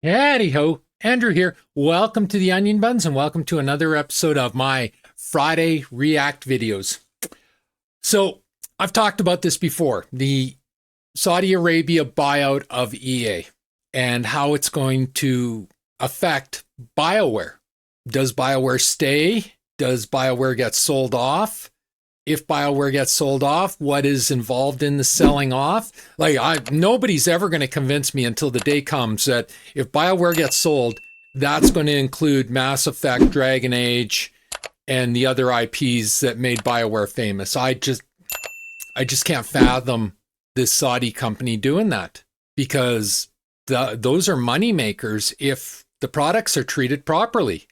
Howdy ho, Andrew here. Welcome to the Onion Buns and welcome to another episode of my Friday React videos. So I've talked about this before, the Saudi Arabia buyout of EA and how it's going to affect Bioware. Does Bioware stay? Does Bioware get sold off? If Bioware gets sold off, what is involved in the selling off? Nobody's ever going to convince me until the day comes that if Bioware gets sold, that's going to include Mass Effect, Dragon Age, and the other IPs that made Bioware famous. I just can't fathom this Saudi company doing that, because those are money makers if the products are treated properly.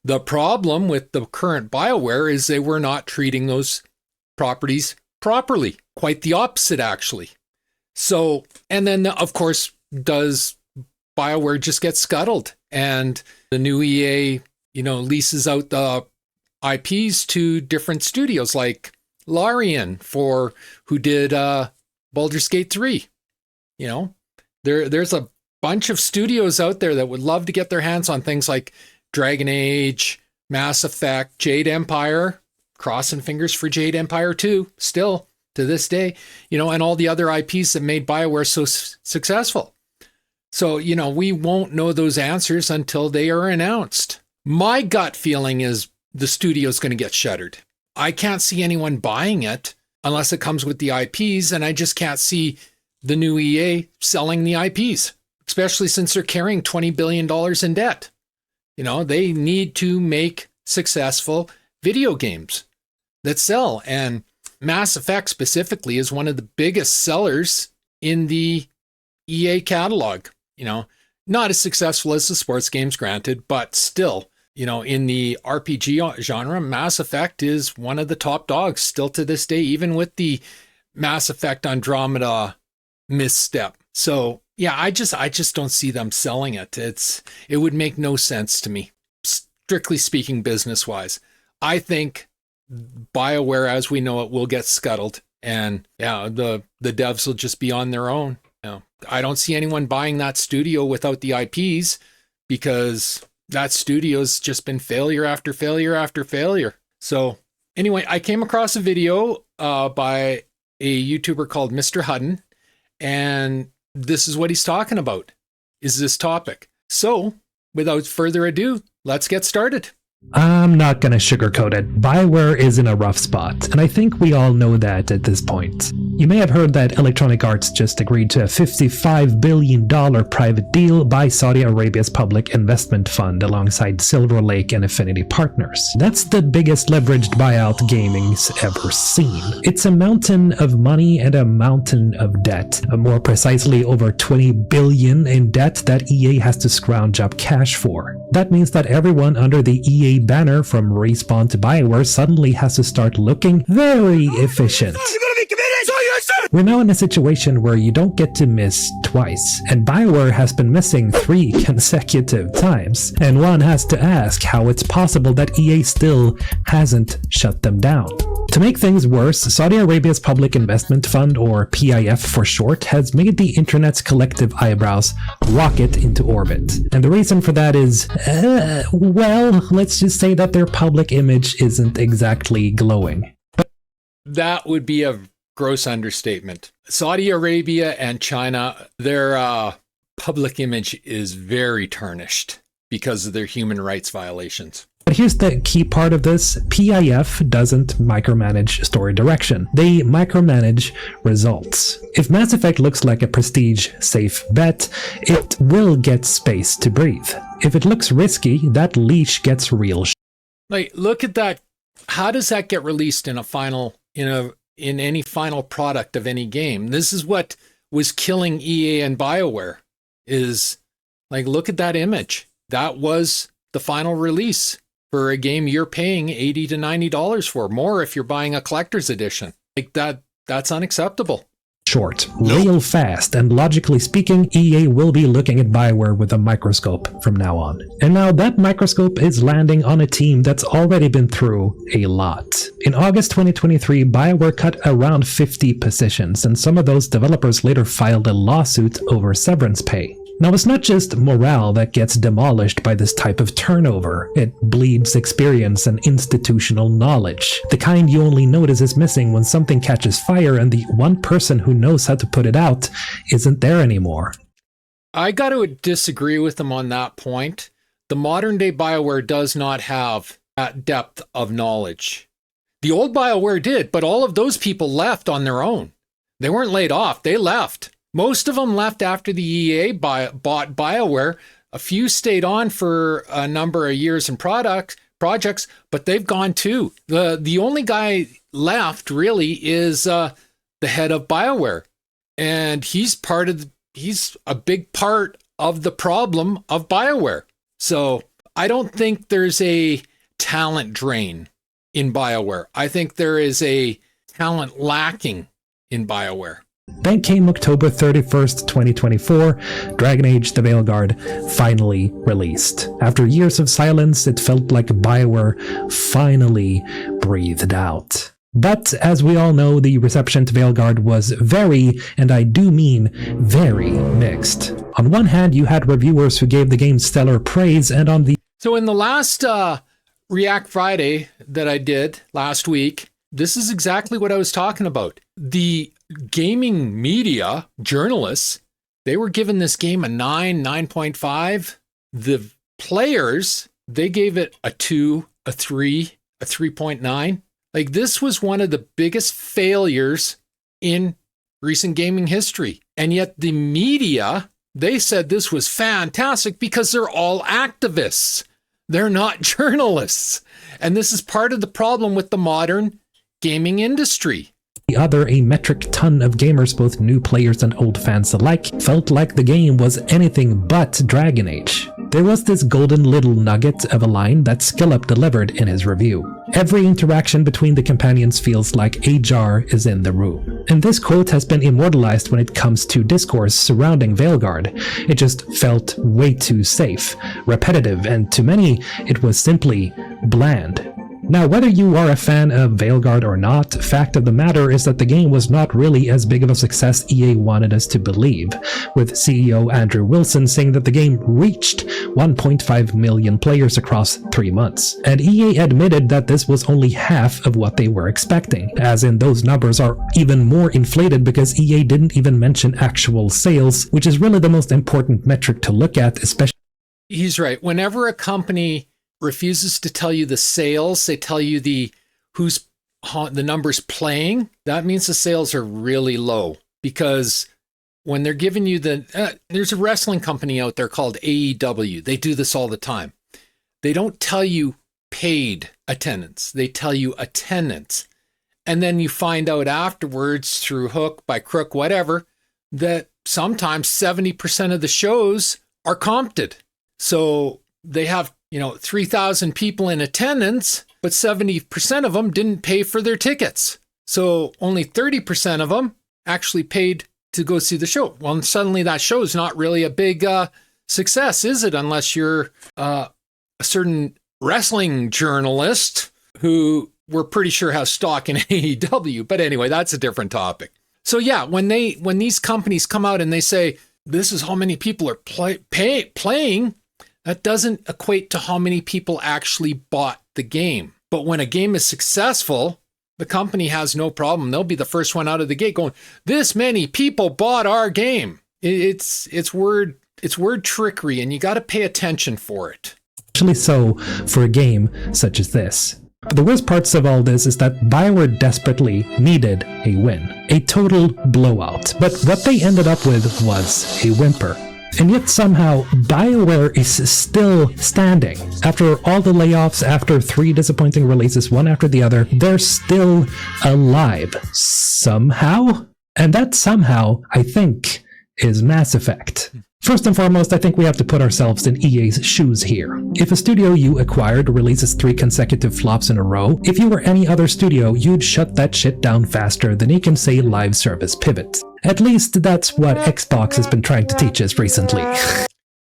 The problem with the current Bioware is they were not treating those properties properly. Quite the opposite, actually. So, and then, of course, does Bioware just get scuttled? And the new EA, leases out the IPs to different studios like Larian, who did Baldur's Gate 3. There's a bunch of studios out there that would love to get their hands on things like Dragon Age, Mass Effect, Jade Empire, crossing fingers for Jade Empire 2, still to this day, and all the other IPs that made Bioware so successful. So, we won't know those answers until they are announced. My gut feeling is the studio's going to get shuttered. I can't see anyone buying it unless it comes with the IPs, and I just can't see the new EA selling the IPs, especially since they're carrying $20 billion in debt. They need to make successful video games that sell. And Mass Effect specifically is one of the biggest sellers in the EA catalog. Not as successful as the sports games, granted, but still, in the RPG genre, Mass Effect is one of the top dogs still to this day, even with the Mass Effect Andromeda misstep. So yeah, I just don't see them selling it. It would make no sense to me, strictly speaking, business wise. I think Bioware, as we know it, will get scuttled, and the devs will just be on their own. I don't see anyone buying that studio without the IPs, because that studio's just been failure after failure after failure. So anyway, I came across a video by a YouTuber called Mr. Hudden, and this is what he's talking about, is this topic. So without further ado, let's get started. I'm not gonna sugarcoat it. Bioware is in a rough spot, and I think we all know that at this point. You may have heard that Electronic Arts just agreed to a $55 billion private deal by Saudi Arabia's public investment fund alongside Silver Lake and Affinity Partners. That's the biggest leveraged buyout gaming's ever seen. It's a mountain of money and a mountain of debt. More precisely, over $20 billion in debt that EA has to scrounge up cash for. That means that everyone under the EA banner from Respawn to Bioware suddenly has to start looking very efficient. We're now in a situation where you don't get to miss twice, and Bioware has been missing 3 consecutive times, and one has to ask how it's possible that EA still hasn't shut them down. To make things worse, Saudi Arabia's Public Investment Fund, or PIF for short, has made the internet's collective eyebrows rocket into orbit. And the reason for that is, let's just say that their public image isn't exactly glowing. That would be a gross understatement. Saudi Arabia and China, their public image is very tarnished because of their human rights violations. But here's the key part of this. PIF doesn't micromanage story direction. They micromanage results. If Mass Effect looks like a prestige safe bet, it will get space to breathe. If it looks risky, that leash gets real. Look at that. How does that get released in in any final product of any game? This is what was killing EA and Bioware, is look at that image. That was the final release for a game you're paying $80 to $90 for, more if you're buying a collector's edition. That's unacceptable. Short, real fast, and logically speaking, EA will be looking at Bioware with a microscope from now on. And now that microscope is landing on a team that's already been through a lot. In August 2023, Bioware cut around 50 positions, and some of those developers later filed a lawsuit over severance pay. Now, it's not just morale that gets demolished by this type of turnover. It bleeds experience and institutional knowledge. The kind you only notice is missing when something catches fire and the one person who knows how to put it out isn't there anymore. I got to disagree with them on that point. The modern day Bioware does not have that depth of knowledge. The old Bioware did, but all of those people left on their own. They weren't laid off, they left. Most of them left after the EA bought Bioware. A few stayed on for a number of years in projects, but they've gone too. The only guy left really is the head of Bioware, and he's a big part of the problem of Bioware. So I don't think there's a talent drain in Bioware. I think there is a talent lacking in Bioware. Then came October 31st, 2024, Dragon Age The Veilguard finally released. After years of silence, it felt like BioWare finally breathed out. But as we all know, the reception to Veilguard was very, and I do mean very, mixed. On one hand, you had reviewers who gave the game stellar praise, and on the... So in the last React Friday that I did last week, this is exactly what I was talking about. The gaming media journalists, they were giving this game a 9, 9.5. The players, they gave it a 2, a 3, a 3.9. Like, this was one of the biggest failures in recent gaming history. And yet the media, they said this was fantastic because they're all activists. They're not journalists. And this is part of the problem with the modern gaming industry. The other, a metric ton of gamers, both new players and old fans alike, felt like the game was anything but Dragon Age. There was this golden little nugget of a line that SkillUp delivered in his review. Every interaction between the companions feels like a jar is in the room. And this quote has been immortalized when it comes to discourse surrounding Veilguard. It just felt way too safe, repetitive, and to many, it was simply bland. Now, whether you are a fan of Veilguard or not, fact of the matter is that the game was not really as big of a success EA wanted us to believe, with CEO Andrew Wilson saying that the game reached 1.5 million players across 3 months. And EA admitted that this was only half of what they were expecting, as in those numbers are even more inflated because EA didn't even mention actual sales, which is really the most important metric to look at, especially... He's right. Whenever a company refuses to tell you the sales, they tell you the numbers playing, that means the sales are really low. Because when they're giving you there's a wrestling company out there called AEW. They do this all the time. They don't tell you paid attendance. They tell you attendance. And then you find out afterwards through hook, by crook, whatever, that sometimes 70% of the shows are comped. So they have 3,000 people in attendance, but 70% of them didn't pay for their tickets. So only 30% of them actually paid to go see the show. Well, suddenly that show is not really a big success, is it? Unless you're a certain wrestling journalist who we're pretty sure has stock in AEW. But anyway, that's a different topic. So yeah, when these companies come out and they say, this is how many people are playing, that doesn't equate to how many people actually bought the game. But when a game is successful, the company has no problem. They'll be the first one out of the gate going, this many people bought our game. It's word trickery, and you got to pay attention for it. Especially so for a game such as this. But the worst parts of all this is that BioWare desperately needed a win. A total blowout. But what they ended up with was a whimper. And yet somehow, BioWare is still standing. After all the layoffs, after 3 disappointing releases, one after the other, they're still alive. Somehow? And that somehow, I think, is Mass Effect. First and foremost, I think we have to put ourselves in EA's shoes here. If a studio you acquired releases 3 consecutive flops in a row, if you were any other studio, you'd shut that shit down faster than you can say live service pivot. At least that's what Xbox has been trying to teach us recently.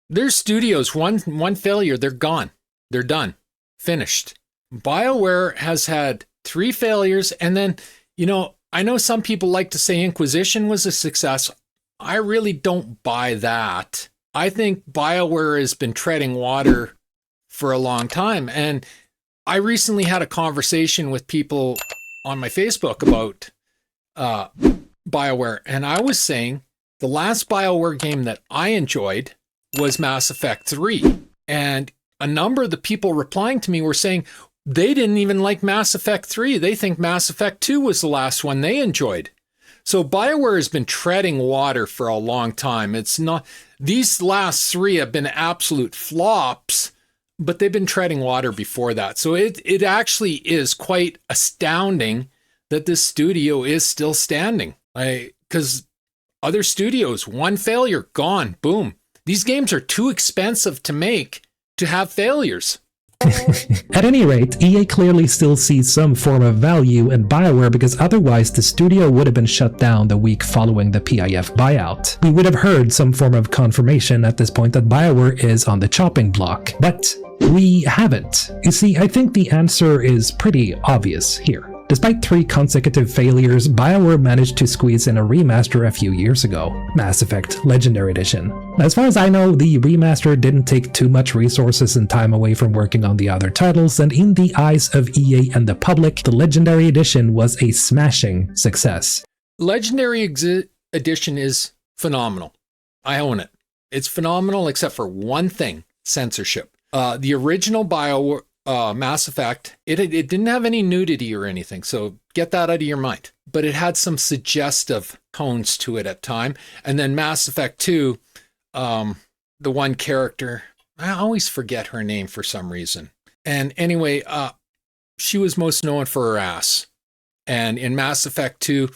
Their studios, one failure, they're gone. They're done. Finished. BioWare has had 3 failures, and then, I know some people like to say Inquisition was a success. I really don't buy that. I think BioWare has been treading water for a long time. And I recently had a conversation with people on my Facebook about BioWare. And I was saying the last BioWare game that I enjoyed was Mass Effect 3. And a number of the people replying to me were saying they didn't even like Mass Effect 3. They think Mass Effect 2 was the last one they enjoyed. So BioWare has been treading water for a long time. It's not, these last three have been absolute flops, but they've been treading water before that. So it actually is quite astounding that this studio is still standing. Because other studios, one failure, gone, boom. These games are too expensive to make to have failures. At any rate, EA clearly still sees some form of value in BioWare because otherwise the studio would have been shut down the week following the PIF buyout. We would have heard some form of confirmation at this point that BioWare is on the chopping block, but we haven't. You see, I think the answer is pretty obvious here. Despite 3 consecutive failures, BioWare managed to squeeze in a remaster a few years ago, Mass Effect Legendary Edition. As far as I know, the remaster didn't take too much resources and time away from working on the other titles, and in the eyes of EA and the public, the Legendary Edition was a smashing success. Legendary Edition is phenomenal. I own it. It's phenomenal except for one thing, censorship. The original BioWare Mass Effect, it didn't have any nudity or anything, so get that out of your mind. But it had some suggestive tones to it at time. And then Mass Effect 2, the one character, I always forget her name for some reason. And anyway, she was most known for her ass. And in Mass Effect 2,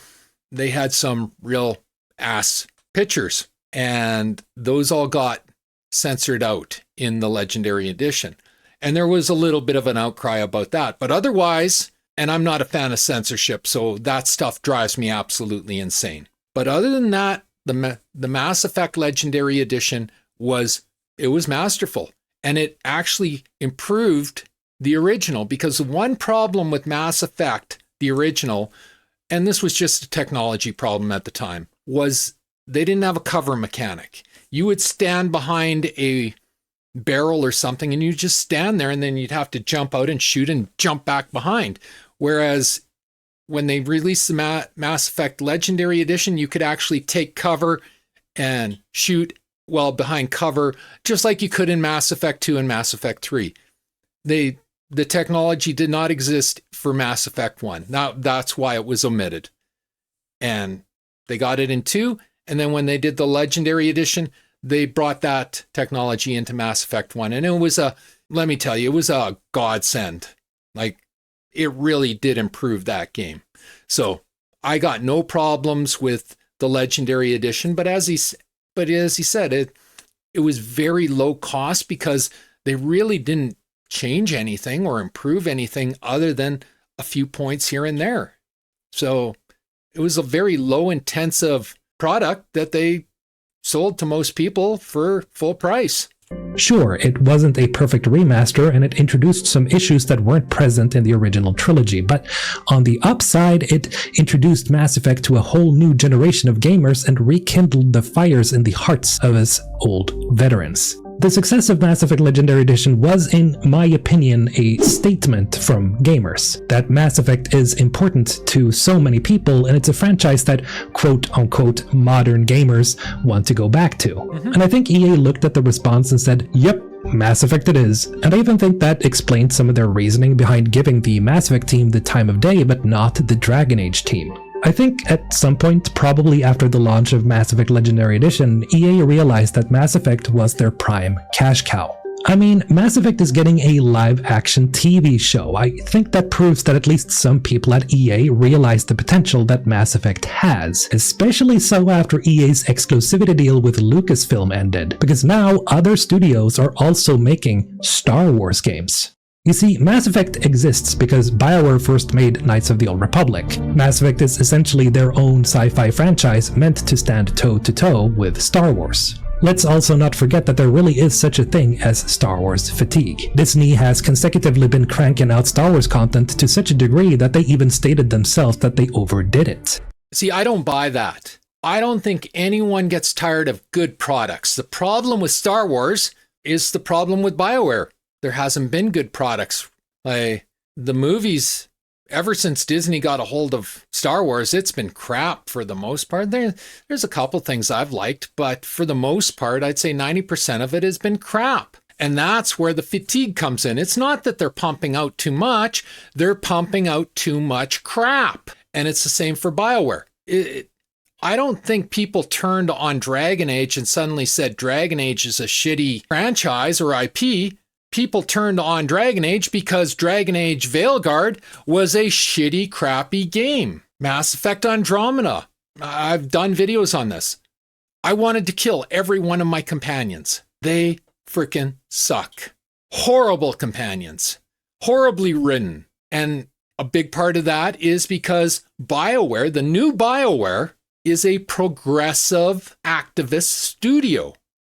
they had some real ass pictures. And those all got censored out in the Legendary Edition. And there was a little bit of an outcry about that. But otherwise, and I'm not a fan of censorship, so that stuff drives me absolutely insane. But other than that, the Mass Effect Legendary Edition was masterful. And it actually improved the original, because the one problem with Mass Effect, the original, and this was just a technology problem at the time, was they didn't have a cover mechanic. You would stand behind a barrel or something and you just stand there, and then you'd have to jump out and shoot and jump back behind. Whereas when they released the Mass Effect Legendary Edition, you could actually take cover and shoot while behind cover, just like you could in Mass Effect 2 and Mass Effect 3. The technology did not exist for Mass Effect 1. Now that's why it was omitted. And they got it in 2, and then when they did the Legendary Edition, they brought that technology into Mass Effect 1. And it was let me tell you, it was a godsend. Like, it really did improve that game. So I got no problems with the Legendary Edition, but as he said, it was very low cost because they really didn't change anything or improve anything other than a few points here and there. So it was a very low intensive product that they sold to most people for full price. Sure, it wasn't a perfect remaster and it introduced some issues that weren't present in the original trilogy, but on the upside, it introduced Mass Effect to a whole new generation of gamers and rekindled the fires in the hearts of us old veterans. The success of Mass Effect Legendary Edition was, in my opinion, a statement from gamers that Mass Effect is important to so many people, and it's a franchise that quote-unquote modern gamers want to go back to. And I think EA looked at the response and said, yep, Mass Effect it is. And I even think that explained some of their reasoning behind giving the Mass Effect team the time of day, but not the Dragon Age team. I think at some point, probably after the launch of Mass Effect Legendary Edition, EA realized that Mass Effect was their prime cash cow. I mean, Mass Effect is getting a live-action TV show. I think that proves that at least some people at EA realize the potential that Mass Effect has, especially so after EA's exclusivity deal with Lucasfilm ended, because now other studios are also making Star Wars games. You see, Mass Effect exists because Bioware first made Knights of the Old Republic. Mass Effect is essentially their own sci-fi franchise meant to stand toe-to-toe with Star Wars. Let's also not forget that there really is such a thing as Star Wars fatigue. Disney has consecutively been cranking out Star Wars content to such a degree that they even stated themselves that they overdid it. See, I don't buy that. I don't think anyone gets tired of good products. The problem with Star Wars is the problem with Bioware. There hasn't been good products. Like the movies, ever since Disney got a hold of Star Wars, it's been crap for the most part. There's a couple things I've liked, but for the most part, I'd say 90% of it has been crap. And that's where the fatigue comes in. It's not that they're pumping out too much, they're pumping out too much crap. And it's the same for Bioware. I don't think people turned on Dragon Age and suddenly said Dragon Age is a shitty franchise or IP. People turned on Dragon Age because Dragon Age Veilguard was a shitty, crappy game. Mass Effect Andromeda. I've done videos on this. I wanted to kill every one of my companions. They freaking suck. Horrible companions. Horribly written. And a big part of that is because Bioware, the new Bioware, is a progressive activist studio.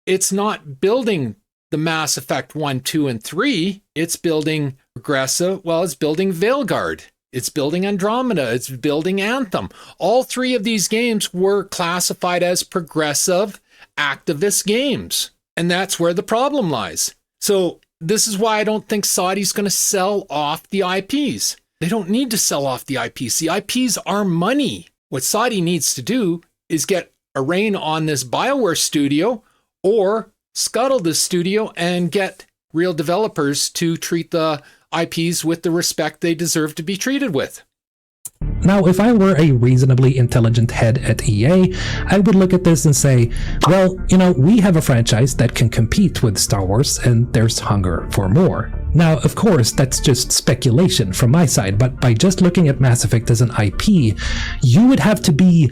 It's not building the Mass Effect 1, 2, and 3. It's building progressive, it's building Veilguard. It's building Andromeda. It's building Anthem. All three of these games were classified as progressive activist games. And that's where the problem lies. So this is why I don't think Saudi's going to sell off the IPs. They don't need to sell off the IPs. The IPs are money. What Saudi needs to do is get a rein on this Bioware studio or scuttle this studio and get real developers to treat the IPs with the respect they deserve to be treated with. Now, if I were a reasonably intelligent head at EA, I would look at this and say, well, we have a franchise that can compete with Star Wars, and there's hunger for more. Now, of course, that's just speculation from my side, but by just looking at Mass Effect as an IP, you would have to be,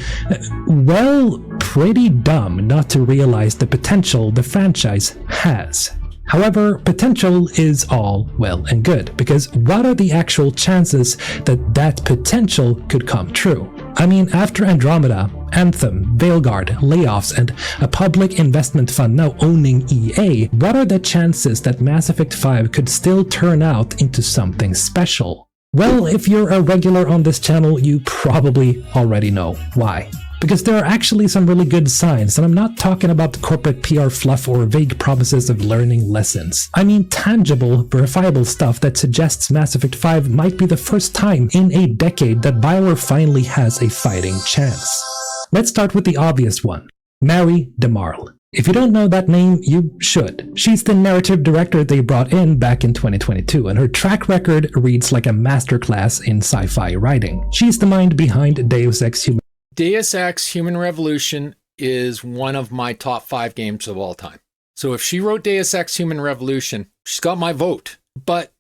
pretty dumb not to realize the potential the franchise has. However, potential is all well and good, because what are the actual chances that that potential could come true? I mean, after Andromeda, Anthem, Veilguard, layoffs, and a public investment fund now owning EA, what are the chances that Mass Effect 5 could still turn out into something special? Well, if you're a regular on this channel, you probably already know why. Because there are actually some really good signs, and I'm not talking about the corporate PR fluff or vague promises of learning lessons. I mean tangible, verifiable stuff that suggests Mass Effect 5 might be the first time in a decade that Bioware finally has a fighting chance. Let's start with the obvious one. Mary DeMarle. If you don't know that name, you should. She's the narrative director they brought in back in 2022, and her track record reads like a masterclass in sci-fi writing. She's the mind behind Deus Ex Human. Deus Ex Human Revolution is one of my top 5 games of all time. So if she wrote Deus Ex Human Revolution, she's got my vote. But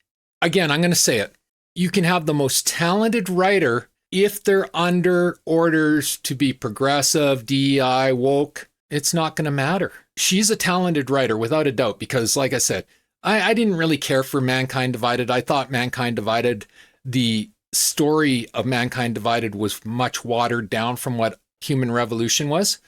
again, I'm going to say it. You can have the most talented writer if they're under orders to be progressive, DEI, woke. It's not going to matter. She's a talented writer without a doubt because, like I said, I didn't really care for Mankind Divided. I thought Mankind Divided, the story of Mankind Divided was much watered down from what Human Revolution was,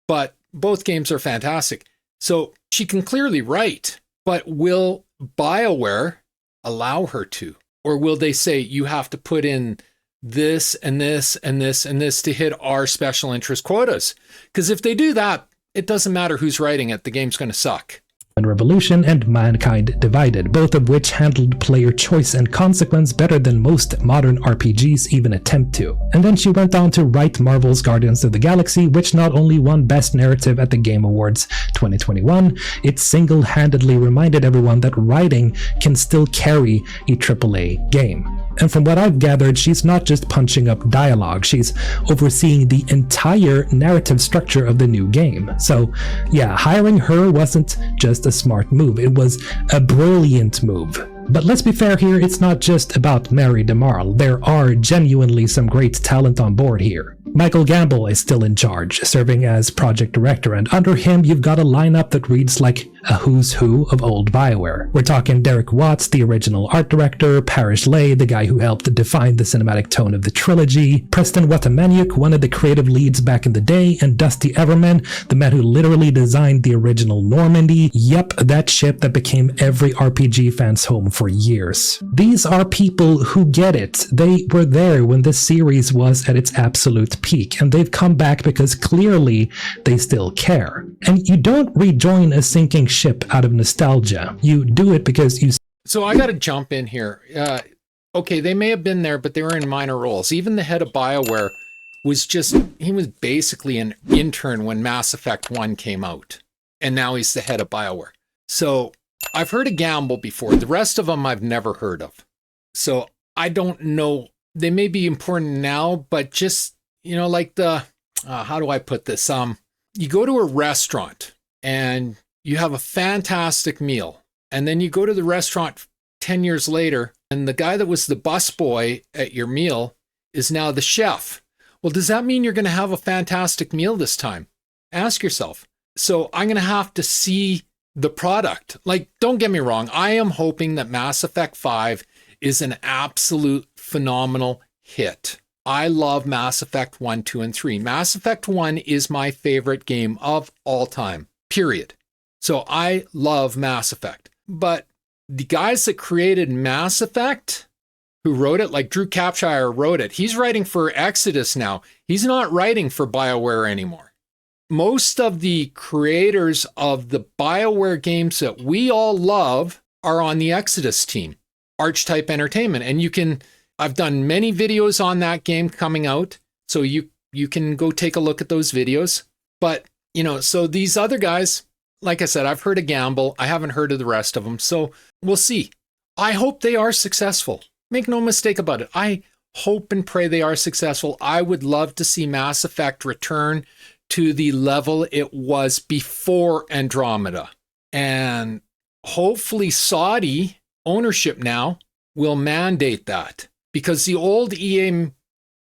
but both games are fantastic. So she can clearly write, but will BioWare allow her to? Or will they say you have to put in this and this and this and this to hit our special interest quotas? Because if they do that, it doesn't matter who's writing it, the game's going to suck. Revolution and Mankind Divided, both of which handled player choice and consequence better than most modern RPGs even attempt to. And then she went on to write Marvel's Guardians of the Galaxy, which not only won Best Narrative at the Game Awards 2021, it single-handedly reminded everyone that writing can still carry a AAA game. And from what I've gathered, she's not just punching up dialogue, she's overseeing the entire narrative structure of the new game. So yeah, hiring her wasn't just a smart move, it was a brilliant move. But let's be fair here, it's not just about Mary DeMarle. There are genuinely some great talent on board here. Michael Gamble is still in charge, serving as project director, and under him you've got a lineup that reads like a who's who of old Bioware. We're talking Derek Watts, the original art director, Parrish Lay, the guy who helped define the cinematic tone of the trilogy, Preston Watamaniuk, one of the creative leads back in the day, and Dusty Everman, the man who literally designed the original Normandy. Yep, that ship that became every RPG fan's home for years. These are people who get it. They were there when this series was at its absolute peak, and they've come back because clearly they still care. And you don't rejoin a sinking ship out of nostalgia. You do it because you... So I got to jump in here. Okay, they may have been there, but they were in minor roles. Even the head of BioWare he was basically an intern when Mass Effect 1 came out. And now he's the head of BioWare. So I've heard of Gamble before. The rest of them I've never heard of. So I don't know. They may be important now, but just, like how do I put this? You go to a restaurant and you have a fantastic meal. And then you go to the restaurant 10 years later, and the guy that was the busboy at your meal is now the chef. Well, does that mean you're going to have a fantastic meal this time? Ask yourself. So I'm going to have to see the product. Like, don't get me wrong. I am hoping that Mass Effect 5 is an absolute phenomenal hit. I love Mass Effect 1, 2, and 3. Mass Effect 1 is my favorite game of all time, period. So I love Mass Effect. But the guys that created Mass Effect, who wrote it, like Drew Capshire wrote it, he's writing for Exodus now. He's not writing for BioWare anymore. Most of the creators of the BioWare games that we all love are on the Exodus team, Archetype Entertainment. And I've done many videos on that game coming out, so you can go take a look at those videos. But, so these other guys, like I said, I've heard of Gamble. I haven't heard of the rest of them, so we'll see. I hope they are successful. Make no mistake about it. I hope and pray they are successful. I would love to see Mass Effect return to the level it was before Andromeda. And hopefully Saudi ownership now will mandate that, because the old EA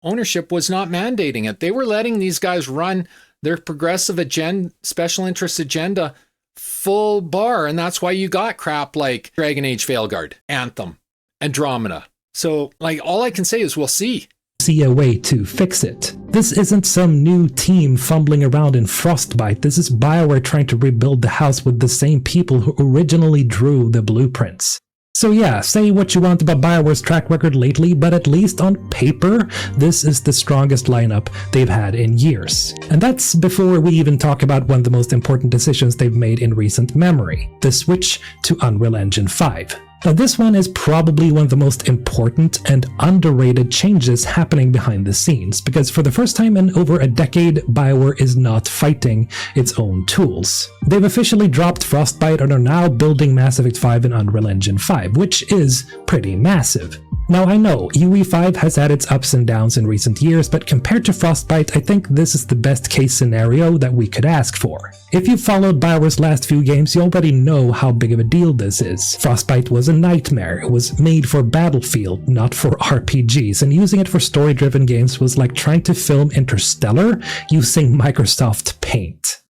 ownership was not mandating it. They were letting these guys run their progressive agenda, special interest agenda full bar. And that's why you got crap like Dragon Age Veilguard, Anthem, Andromeda. So all I can say is we'll see. See a way to fix it. This isn't some new team fumbling around in Frostbite. This is BioWare trying to rebuild the house with the same people who originally drew the blueprints. So yeah, say what you want about BioWare's track record lately, but at least on paper, this is the strongest lineup they've had in years. And that's before we even talk about one of the most important decisions they've made in recent memory, the switch to Unreal Engine 5. Now this one is probably one of the most important and underrated changes happening behind the scenes, because for the first time in over a decade, BioWare is not fighting its own tools. They've officially dropped Frostbite and are now building Mass Effect 5 in Unreal Engine 5, which is pretty massive. Now I know, UE5 has had its ups and downs in recent years, but compared to Frostbite, I think this is the best case scenario that we could ask for. If you've followed BioWare's last few games, you already know how big of a deal this is. Frostbite was a nightmare. It was made for Battlefield, not for RPGs, and using it for story-driven games was like trying to film Interstellar using Microsoft Paint.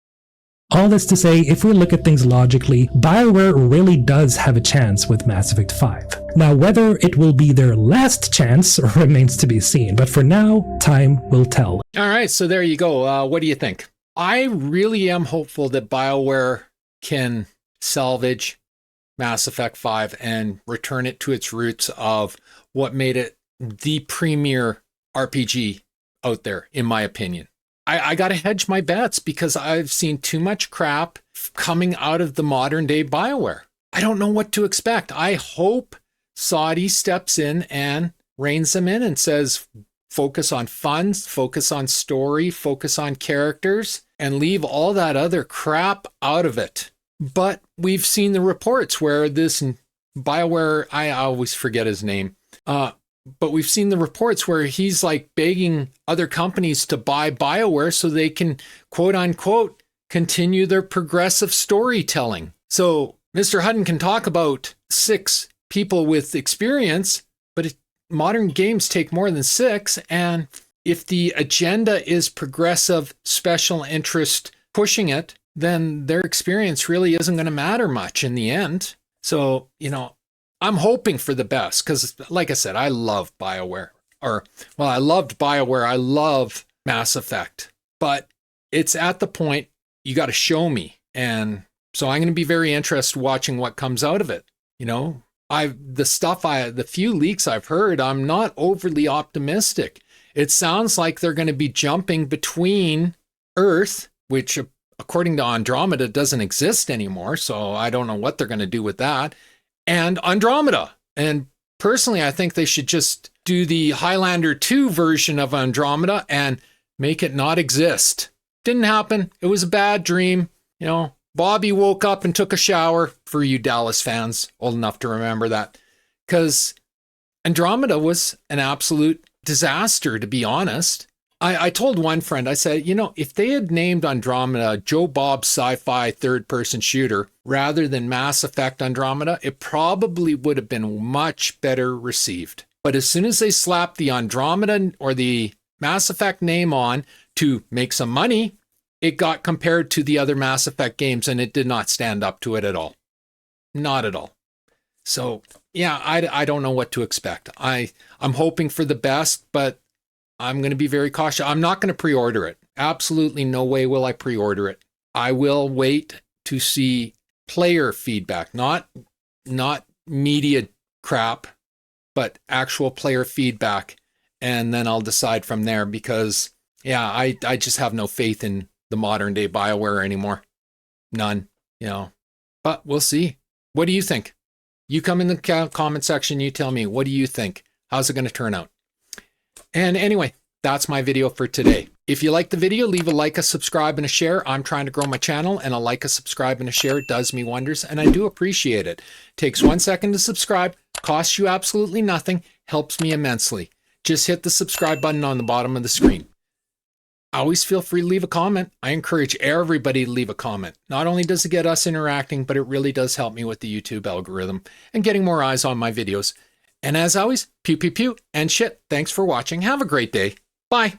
All this to say, if we look at things logically, BioWare really does have a chance with Mass Effect 5. Now, whether it will be their last chance remains to be seen, but for now, time will tell. All right, so there you go. What do you think? I really am hopeful that BioWare can salvage Mass Effect 5 and return it to its roots of what made it the premier RPG out there, in my opinion. I got to hedge my bets because I've seen too much crap coming out of the modern day BioWare. I don't know what to expect. I hope Saudi steps in and reins them in and says, focus on fun, focus on story, focus on characters, and leave all that other crap out of it. But we've seen the reports where this BioWare, I always forget his name, but we've seen the reports where he's like begging other companies to buy BioWare so they can, quote unquote, continue their progressive storytelling. So Mr. Hutton can talk about 6 people with experience, but modern games take more than 6. And if the agenda is progressive special interest pushing it, then their experience really isn't going to matter much in the end. So, I'm hoping for the best because, like I said, I love Bioware. I loved Bioware. I love Mass Effect. But it's at the point you got to show me. And so I'm going to be very interested watching what comes out of it. The few leaks I've heard, I'm not overly optimistic. It sounds like they're going to be jumping between Earth, which according to Andromeda doesn't exist anymore. So I don't know what they're going to do with that, and Andromeda. And personally, I think they should just do the Highlander 2 version of Andromeda and make it not exist. Didn't happen. It was a bad dream. Bobby woke up and took a shower, for you Dallas fans old enough to remember that, because Andromeda was an absolute disaster, to be honest. I told one friend, I said, if they had named Andromeda Joe Bob's sci-fi third-person shooter rather than Mass Effect Andromeda, it probably would have been much better received. But as soon as they slapped the Andromeda or the Mass Effect name on to make some money, it got compared to the other Mass Effect games, and it did not stand up to it at all. Not at all. So, yeah, I don't know what to expect. I'm hoping for the best, but I'm going to be very cautious. I'm not going to pre-order it. Absolutely no way will I pre-order it. I will wait to see player feedback, not media crap, but actual player feedback. And then I'll decide from there because, yeah, I just have no faith in the modern day Bioware anymore. None, but we'll see. What do you think? You come in the comment section, you tell me, what do you think? How's it going to turn out? And anyway, that's my video for today. If you like the video, leave a like, a subscribe, and a share. I'm trying to grow my channel, and a like, a subscribe, and a share does me wonders, and I do appreciate it. Takes 1 second to subscribe, costs you absolutely nothing, helps me immensely. Just hit the subscribe button on the bottom of the screen. Always feel free to leave a comment. I encourage everybody to leave a comment. Not only does it get us interacting, but it really does help me with the YouTube algorithm and getting more eyes on my videos. And as always, pew, pew, pew, and shit. Thanks for watching. Have a great day. Bye.